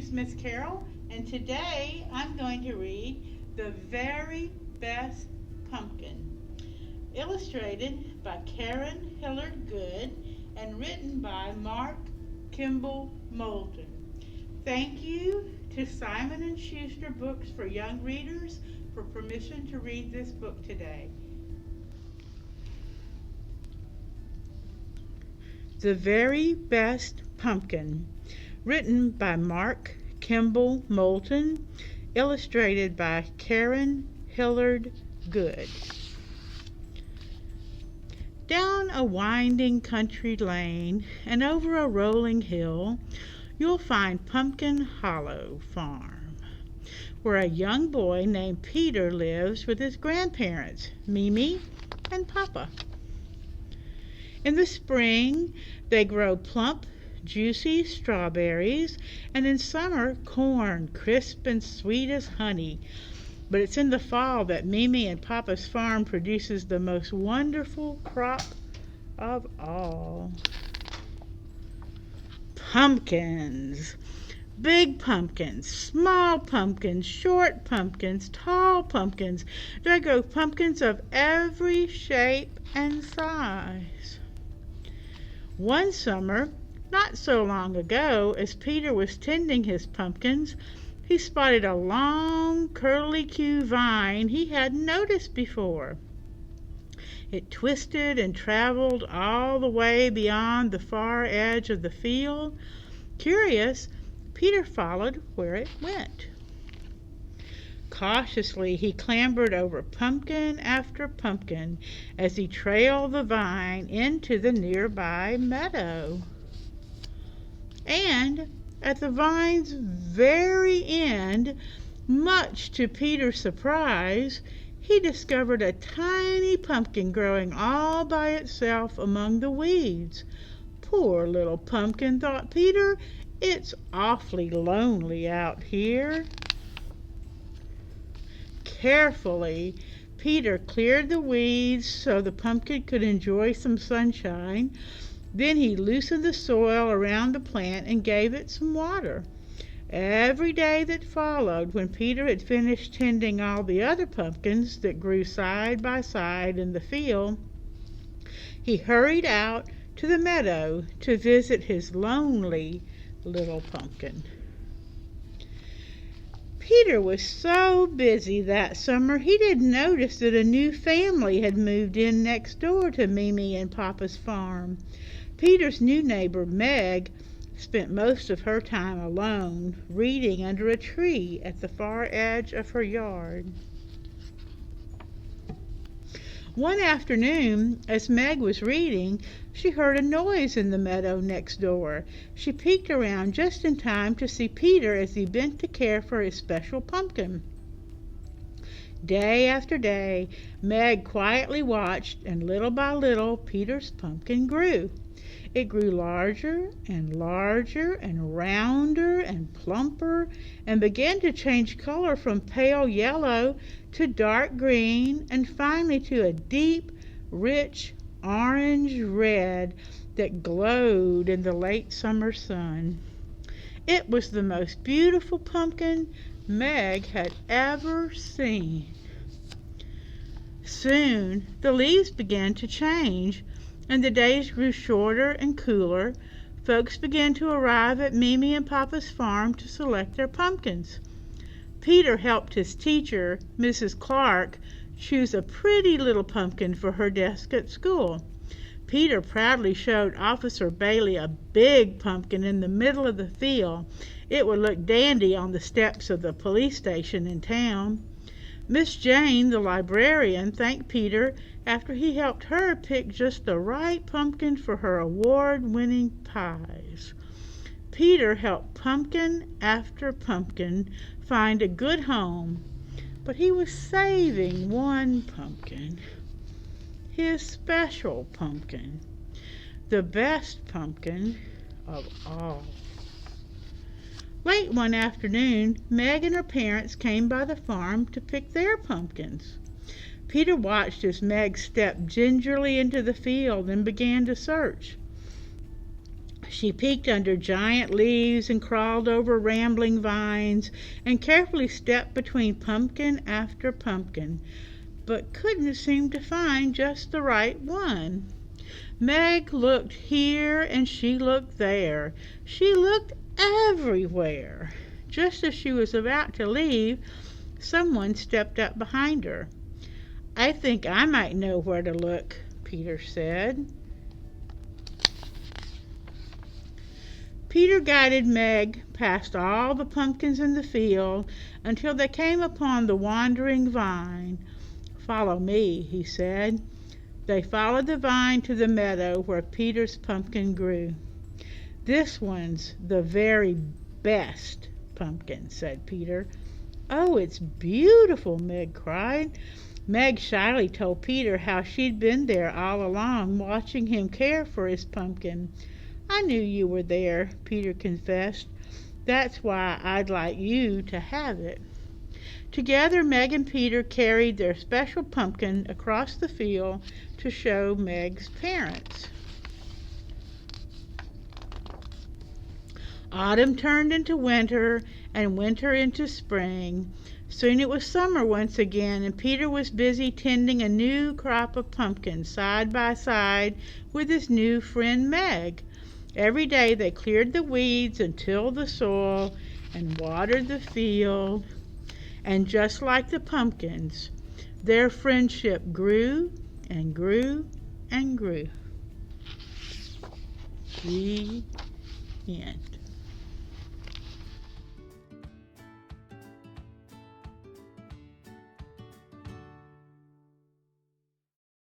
name's Miss Carol, and today I'm going to read The Very Best Pumpkin, illustrated by Karen Hillard Good and written by Mark Kimball Moulton. Thank you to Simon & Schuster Books for Young Readers for permission to read this book today. The Very Best Pumpkin, written by Mark Kimball Moulton, illustrated by Karen Hillard Good. Down a winding country lane and over a rolling hill, you'll find Pumpkin Hollow Farm, where a young boy named Peter lives with his grandparents, Mimi and Papa. In the spring, they grow plump, juicy strawberries, and in summer, corn, crisp and sweet as honey. But it's in the fall that Mimi and Papa's farm produces the most wonderful crop of all. Pumpkins. Big pumpkins, small pumpkins, short pumpkins, tall pumpkins. They grow pumpkins of every shape and size. One summer, not so long ago, as Peter was tending his pumpkins, he spotted a long curly-Q vine he hadn't noticed before. It twisted and traveled all the way beyond the far edge of the field. Curious, Peter followed where it went. Cautiously, he clambered over pumpkin after pumpkin as he trailed the vine into the nearby meadow. And at the vine's very end, much to Peter's surprise, he discovered a tiny pumpkin growing all by itself among the weeds. Poor little pumpkin, thought Peter. It's awfully lonely out here. Carefully, Peter cleared the weeds so the pumpkin could enjoy some sunshine. Then he loosened the soil around the plant and gave it some water. Every day that followed, when Peter had finished tending all the other pumpkins that grew side by side in the field, he hurried out to the meadow to visit his lonely little pumpkin. Peter was so busy that summer he didn't notice that a new family had moved in next door to Mimi and Papa's farm. Peter's new neighbor, Meg, spent most of her time alone, reading under a tree at the far edge of her yard. One afternoon, as Meg was reading, she heard a noise in the meadow next door. She peeked around just in time to see Peter as he bent to care for his special pumpkin. Day after day, Meg quietly watched, and little by little, Peter's pumpkin grew. It grew larger and larger and rounder and plumper, and began to change color from pale yellow to dark green and finally to a deep, rich orange red that glowed in the late summer sun. It was the most beautiful pumpkin Meg had ever seen. Soon the leaves began to change, and the days grew shorter and cooler. Folks began to arrive at Mimi and Papa's farm to select their pumpkins. Peter helped his teacher, Mrs. Clark, choose a pretty little pumpkin for her desk at school. Peter proudly showed Officer Bailey a big pumpkin in the middle of the field. It would look dandy on the steps of the police station in town. Miss Jane, the librarian, thanked Peter after he helped her pick just the right pumpkin for her award-winning pies. Peter helped pumpkin after pumpkin find a good home, but he was saving one pumpkin, his special pumpkin, the best pumpkin of all. Late one afternoon, Meg and her parents came by the farm to pick their pumpkins. Peter watched as Meg stepped gingerly into the field and began to search. She peeked under giant leaves and crawled over rambling vines and carefully stepped between pumpkin after pumpkin, but couldn't seem to find just the right one. Meg looked here and she looked there. She looked everywhere. Just as she was about to leave, someone stepped up behind her. "I think I might know where to look," Peter said. Peter guided Meg past all the pumpkins in the field until they came upon the wandering vine. "Follow me," he said. They followed the vine to the meadow where Peter's pumpkin grew. "This one's the very best pumpkin," said Peter. "Oh, it's beautiful," Meg cried. Meg shyly told Peter how she'd been there all along, watching him care for his pumpkin. "I knew you were there," Peter confessed. "That's why I'd like you to have it." Together Meg and Peter carried their special pumpkin across the field to show Meg's parents. Autumn turned into winter and winter into spring. Soon it was summer once again, and Peter was busy tending a new crop of pumpkins side by side with his new friend Meg. Every day they cleared the weeds and tilled the soil and watered the field. And just like the pumpkins, their friendship grew and grew and grew. The end.